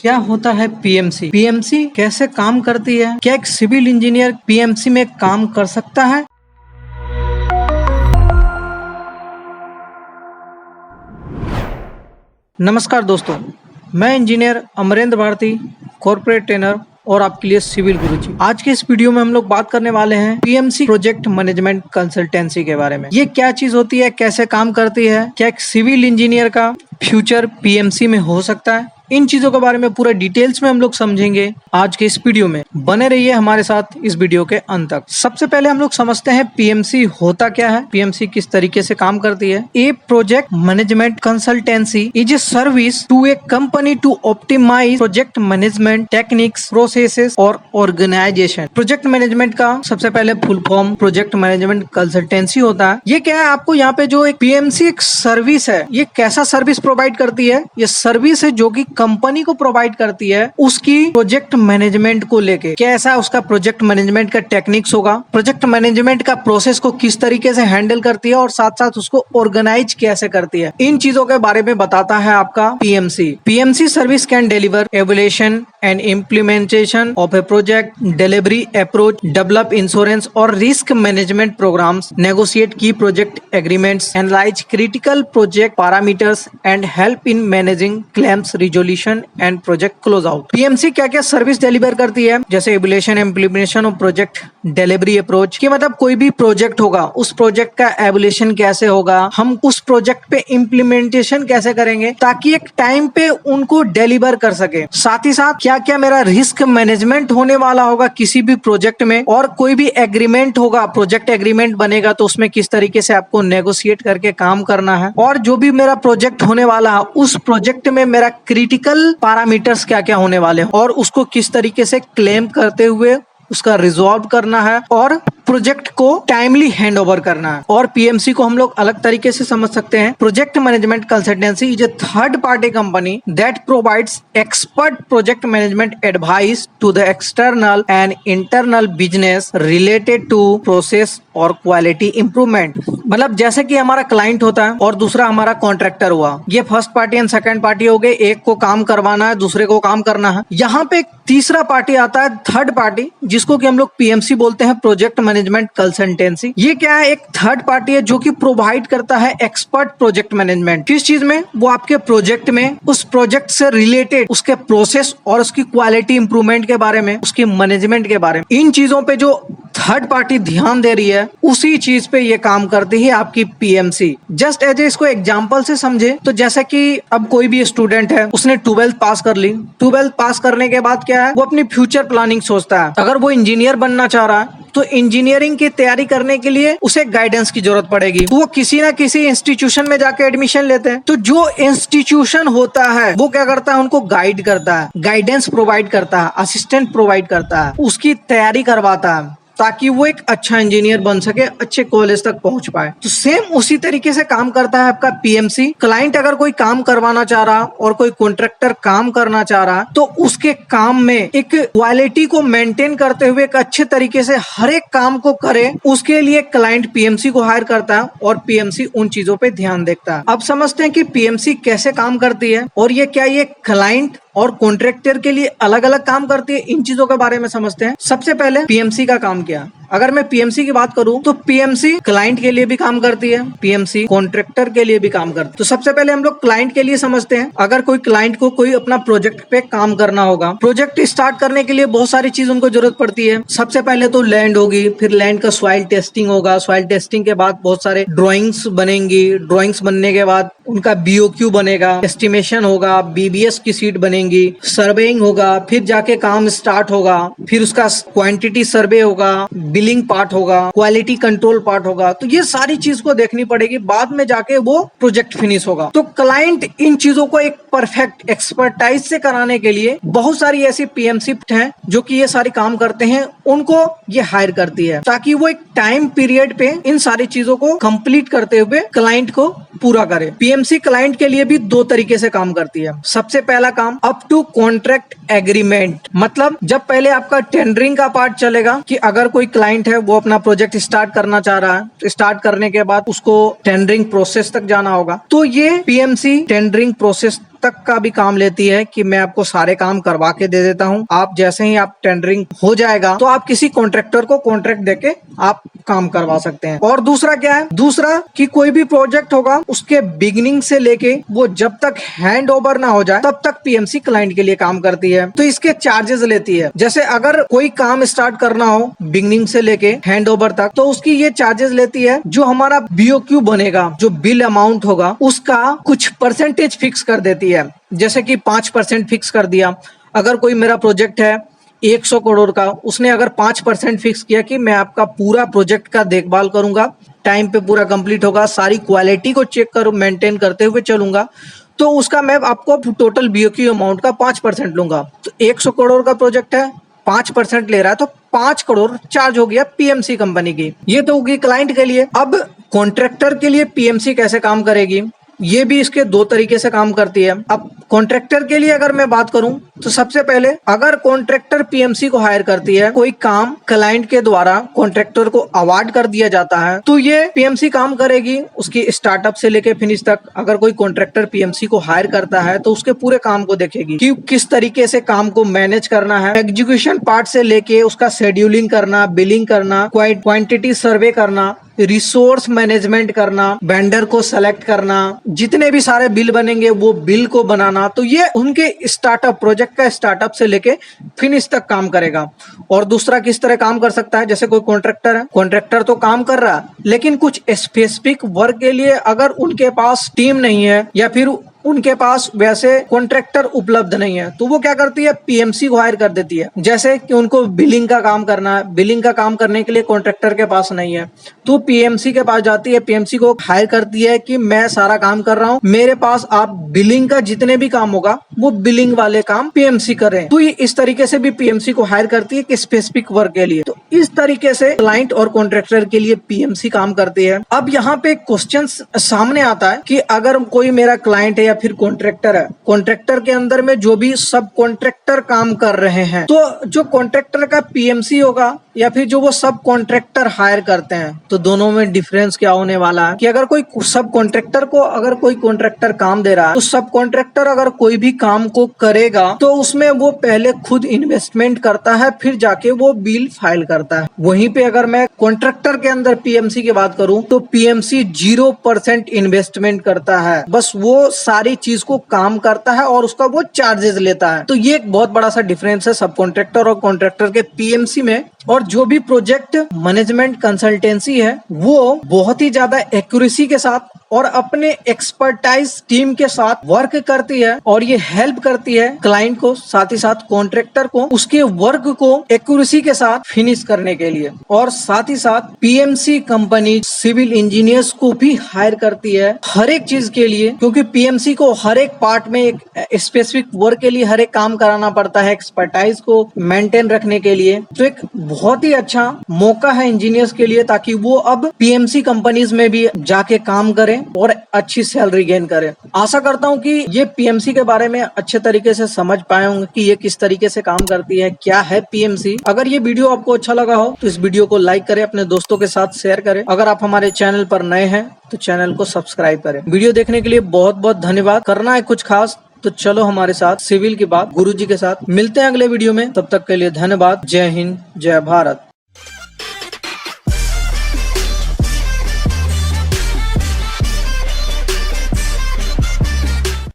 क्या होता है पीएमसी? पीएमसी कैसे काम करती है? क्या एक सिविल इंजीनियर पीएमसी में काम कर सकता है? नमस्कार दोस्तों, मैं engineer Amarendra Bharati, corporate trainer और आपके लिए सिविल गुरुजी। आज के इस वीडियो में हम लोग बात करने वाले हैं पीएमसी प्रोजेक्ट मैनेजमेंट कंसल्टेंसी के बारे में। ये क्या चीज होती है, कैसे काम करती है, क्या एक सिविल इंजीनियर का फ्यूचर पीएमसी में हो सकता है, इन चीजों के बारे में पूरे डिटेल्स में हम लोग समझेंगे आज के इस वीडियो में। बने रहिए हमारे साथ इस वीडियो के अंत तक। सबसे पहले हम लोग समझते हैं पीएमसी होता क्या है, पीएमसी किस तरीके से काम करती है। A project management consultancy is a service to a company to optimise project management techniques, processes और ऑर्गेनाइजेशन। प्रोजेक्ट मैनेजमेंट का सबसे पहले full form project management consultancy होता है। ये क्या है, आपको यहाँ पे जो एक पीएमसी एक सर्विस है, ये कैसा सर्विस प्रोवाइड करती है? ये सर्विस है जो कि कंपनी को प्रोवाइड करती है उसकी प्रोजेक्ट मैनेजमेंट को लेके। कैसा उसका प्रोजेक्ट मैनेजमेंट का टेक्निक्स होगा, प्रोजेक्ट मैनेजमेंट का प्रोसेस को किस तरीके से हैंडल करती है और साथ साथ उसको ऑर्गेनाइज कैसे करती है, इन चीजों के बारे में बताता है आपका PMC. PMC service can deliver evaluation and implementation of a project, delivery approach, develop insurance और risk management programmes, negotiate key project agreements, analyse critical project parameters and help in managing claims resolution and project close out. PMC क्या क्या service deliver करती है? जैसे evaluation, implementation of project, delivery approach, कि मतलब कोई भी प्रोजेक्ट होगा उस प्रोजेक्ट का एवल्यूएशन कैसे होगा, हम उस प्रोजेक्ट पे इम्प्लीमेंटेशन कैसे करेंगे ताकि एक टाइम पे उनको डिलीवर कर सके। साथ ही साथ क्या क्या मेरा रिस्क मैनेजमेंट होने वाला होगा किसी भी प्रोजेक्ट में, और कोई भी एग्रीमेंट होगा, प्रोजेक्ट एग्रीमेंट बनेगा तो उसमें किस तरीके से आपको नेगोशिएट करके काम करना है, और जो भी मेरा प्रोजेक्ट होने वाला है उस प्रोजेक्ट में मेरा क्रिटिकल पैरामीटर्स क्या क्या होने वाले हैं और उसको किस तरीके से क्लेम करते हुए उसका रिजॉल्व करना है और प्रोजेक्ट को टाइमली हैंड ओवर करना है। और पीएमसी को हम लोग अलग तरीके से समझ सकते हैं। Project management consultancy is a third party company that provides expert project management advice to the external and internal business related to process और क्वालिटी इंप्रूवमेंट। मतलब जैसे कि हमारा क्लाइंट होता है और दूसरा हमारा कॉन्ट्रैक्टर हुआ, ये first party and second party हो गए, एक को काम करवाना है दूसरे को काम करना है। यहाँ पे एक तीसरा पार्टी आता है, थर्ड पार्टी, जिसको कि हम लोग पीएमसी बोलते हैं, प्रोजेक्ट मैनेजमेंट कंसल्टेंसी। ये क्या है, एक थर्ड पार्टी है जो कि प्रोवाइड करता है एक्सपर्ट प्रोजेक्ट मैनेजमेंट। किस चीज में? वो आपके प्रोजेक्ट में उस प्रोजेक्ट से रिलेटेड उसके प्रोसेस और उसकी क्वालिटी इंप्रूवमेंट के बारे में, उसकी मैनेजमेंट के बारे में, इन चीजों पे जो थर्ड पार्टी ध्यान दे रही है उसी चीज पे ये काम करती है आपकी पीएमसी। जस्ट एज इसको एग्जांपल से समझे तो जैसे कि अब कोई भी स्टूडेंट है, उसने 12th पास कर ली। 12th पास करने के बाद क्या है, वो अपनी फ्यूचर प्लानिंग सोचता है। अगर वो इंजीनियर बनना चाह रहा है तो इंजीनियरिंग की तैयारी करने के लिए उसे गाइडेंस की जरूरत पड़ेगी, तो वो किसी ना किसी इंस्टीट्यूशन में जाके एडमिशन लेते हैं। तो जो इंस्टीट्यूशन होता है वो क्या करता है, उनको गाइड करता है, गाइडेंस प्रोवाइड करता है, असिस्टेंट प्रोवाइड करता है, उसकी तैयारी करवाता है ताकि वो एक अच्छा इंजीनियर बन सके, अच्छे कॉलेज तक पहुंच पाए। तो सेम उसी तरीके से काम करता है आपका पीएमसी। क्लाइंट अगर कोई काम करवाना चाह रहा और कोई कॉन्ट्रैक्टर काम करना चाह रहा तो उसके काम में एक क्वालिटी को मेंटेन करते हुए एक अच्छे तरीके से हर एक काम को करे, उसके लिए क्लाइंट पीएमसी को हायर करता है और पीएमसी उन चीजों पे ध्यान देता है। अब समझते हैं कि पीएमसी कैसे काम करती है और ये क्या ये क्लाइंट और कॉन्ट्रैक्टर के लिए अलग अलग काम करती है, इन चीजों के बारे में समझते हैं। सबसे पहले पीएमसी का काम क्या? अगर मैं पीएमसी की बात करूं तो पीएमसी क्लाइंट के लिए भी काम करती है, पीएमसी कॉन्ट्रैक्टर के लिए भी काम करती है। तो सबसे पहले हम लोग क्लाइंट के लिए समझते हैं। अगर कोई क्लाइंट को कोई अपना प्रोजेक्ट पे काम करना होगा, प्रोजेक्ट स्टार्ट करने के लिए बहुत सारी चीज उनको जरूरत पड़ती है। सबसे पहले तो लैंड होगी, फिर लैंड का सॉइल टेस्टिंग होगा, सॉइल टेस्टिंग के बाद बहुत सारे ड्रॉइंग्स बनेंगी, ड्रॉइंग्स बनने के बाद उनका बीओक्यू बनेगा, एस्टिमेशन होगा, बीबीएस की सीट बनेगी, सर्वेइंग होगा, फिर जाके काम स्टार्ट होगा, फिर उसका क्वांटिटी सर्वे होगा, बिलिंग पार्ट होगा, क्वालिटी कंट्रोल पार्ट होगा। तो ये सारी चीज को देखनी पड़ेगी, बाद में जाके वो प्रोजेक्ट फिनिश होगा। तो क्लाइंट इन चीजों को एक परफेक्ट एक्सपर्टाइज से कराने के लिए बहुत सारी ऐसी पीएमसी हैं जो कि ये सारी काम करते हैं, उनको ये हायर करती है ताकि वो एक टाइम पीरियड पे इन सारी चीजों को कंप्लीट करते हुए क्लाइंट को पूरा करे। पीएमसी क्लाइंट के लिए भी दो तरीके से काम करती है। सबसे पहला काम अप टू कॉन्ट्रैक्ट एग्रीमेंट, मतलब जब पहले आपका टेंडरिंग का पार्ट चलेगा कि अगर कोई क्लाइंट है वो अपना प्रोजेक्ट स्टार्ट करना चाह रहा है, तो स्टार्ट करने के बाद उसको टेंडरिंग प्रोसेस तक जाना होगा, तो ये पीएमसी टेंडरिंग प्रोसेस तक का भी काम लेती है कि मैं आपको सारे काम करवा के दे देता हूं। आप जैसे ही आप टेंडरिंग हो जाएगा तो आप किसी कॉन्ट्रैक्टर को कॉन्ट्रैक्ट देके आप काम करवा सकते हैं। और दूसरा क्या है, दूसरा कि कोई भी प्रोजेक्ट होगा उसके बिगिनिंग से लेके वो जब तक हैंड ओवर ना हो जाए तब तक पीएमसी क्लाइंट के लिए काम करती है। तो इसके चार्जेस लेती है। जैसे अगर कोई काम स्टार्ट करना हो बिगिनिंग से लेके हैंड ओवर तक तो उसकी ये चार्जेस लेती है। जो हमारा बीओक्यू बनेगा, जो बिल अमाउंट होगा उसका कुछ परसेंटेज फिक्स कर देती है। जैसे कि 5% फिक्स कर दिया। अगर कोई मेरा प्रोजेक्ट है 100 करोड़ का, उसने अगर 5% फिक्स किया कि मैं आपका पूरा प्रोजेक्ट का देखभाल करूंगा, टाइम पे पूरा कंप्लीट होगा, सारी क्वालिटी को चेक करूं, मेंटेन करते हुए चलूंगा, तो उसका मैं आपको टोटल बीओक्यू अमाउंट का 5% लूंगा। तो 100 करोड़ का प्रोजेक्ट है, 5% ले रहा है तो 5 करोड़ चार्ज हो गया पीएमसी कंपनी की। ये तो होगी क्लाइंट के लिए। अब कॉन्ट्रैक्टर के लिए पीएमसी कैसे काम करेगी, ये भी इसके दो तरीके से काम करती है। अब कॉन्ट्रैक्टर के लिए अगर मैं बात करूं तो सबसे पहले अगर कॉन्ट्रैक्टर पीएमसी को हायर करती है, कोई काम क्लाइंट के द्वारा कॉन्ट्रैक्टर को अवार्ड कर दिया जाता है तो ये पीएमसी काम करेगी उसकी स्टार्टअप से लेके फिनिश तक। अगर कोई कॉन्ट्रैक्टर पीएमसी को हायर करता है तो उसके पूरे काम को देखेगी कि किस तरीके से काम को मैनेज करना है, एग्जीक्यूशन पार्ट से लेके उसका शेड्यूलिंग करना, बिलिंग करना, क्वांटिटी सर्वे करना, रिसोर्स मैनेजमेंट करना, वेंडर को सेलेक्ट करना, जितने भी सारे बिल बनेंगे वो बिल को बनाना। तो ये उनके स्टार्टअप, प्रोजेक्ट का स्टार्टअप से लेके फिनिश तक काम करेगा। और दूसरा किस तरह काम कर सकता है, जैसे कोई कॉन्ट्रैक्टर है, कॉन्ट्रैक्टर तो काम कर रहा है लेकिन कुछ स्पेसिफिक वर्क के लिए अगर उनके पास टीम नहीं है या फिर उनके पास वैसे कॉन्ट्रैक्टर उपलब्ध नहीं है तो वो क्या करती है, पीएमसी को हायर कर देती है। जैसे कि उनको बिलिंग का काम करना है, बिलिंग का काम करने के लिए कॉन्ट्रैक्टर के पास नहीं है तो पीएमसी के पास जाती है, पीएमसी को हायर करती है कि मैं सारा काम कर रहा हूँ, मेरे पास आप बिलिंग का जितने भी काम होगा वो बिलिंग वाले काम पीएमसी करें। तो ये इस तरीके से भी पीएमसी को हायर करती है कि स्पेसिफिक वर्क के लिए। तो इस तरीके से क्लाइंट और कॉन्ट्रैक्टर के लिए पीएमसी काम करती है। अब यहाँ पे क्वेश्चन सामने आता है कि अगर कोई मेरा क्लाइंट है या फिर कॉन्ट्रैक्टर है, कॉन्ट्रैक्टर के अंदर में जो भी सब कॉन्ट्रैक्टर काम कर रहे हैं तो जो कॉन्ट्रैक्टर का पीएमसी होगा या फिर जो वो सब कॉन्ट्रैक्टर हायर करते हैं तो दोनों में डिफरेंस क्या होने वाला है कि अगर कोई सब कॉन्ट्रैक्टर को अगर कोई कॉन्ट्रैक्टर काम दे रहा है तो सब कॉन्ट्रैक्टर अगर कोई भी काम को करेगा तो उसमें वो पहले खुद इन्वेस्टमेंट करता है फिर जाके वो बिल फाइल करता है। वहीं पे अगर मैं कॉन्ट्रैक्टर के अंदर पीएमसी की बात करूं तो पीएमसी 0% इन्वेस्टमेंट करता है, बस वो सारी चीज को काम करता है और उसका वो चार्जेस लेता है। तो ये एक बहुत बड़ा सा डिफरेंस है सब कॉन्ट्रैक्टर और कॉन्ट्रैक्टर के पीएमसी में। और जो भी प्रोजेक्ट मैनेजमेंट कंसल्टेंसी है वो बहुत ही ज्यादा एक्यूरेसी के साथ और अपने एक्सपर्टाइज टीम के साथ वर्क करती है और ये हेल्प करती है क्लाइंट को, साथ ही साथ कॉन्ट्रैक्टर को उसके वर्क को एक्यूरेसी के साथ फिनिश करने के लिए। और साथ ही साथ पीएमसी कंपनी सिविल इंजीनियर्स को भी हायर करती है हर एक चीज के लिए, क्योंकि पीएमसी को हर एक पार्ट में एक स्पेसिफिक वर्क के लिए हर एक काम कराना पड़ता है एक्सपर्टाइज को मेंटेन रखने के लिए। तो एक बहुत ही अच्छा मौका है इंजीनियर्स के लिए ताकि वो अब पीएमसी कंपनीज में भी जाके काम करें और अच्छी सैलरी गेन करें। आशा करता हूं कि ये पीएमसी के बारे में अच्छे तरीके से समझ पाए होंगे कि ये किस तरीके से काम करती है, क्या है पीएमसी। अगर ये वीडियो आपको अच्छा लगा हो तो इस वीडियो को लाइक करें, अपने दोस्तों के साथ शेयर करें। अगर आप हमारे चैनल पर नए हैं तो चैनल को सब्सक्राइब करें। वीडियो देखने के लिए बहुत बहुत धन्यवाद। करना है कुछ खास तो चलो हमारे साथ सिविल की बात गुरुजी के साथ। मिलते हैं अगले वीडियो में, तब तक के लिए धन्यवाद। जय हिंद, जय भारत।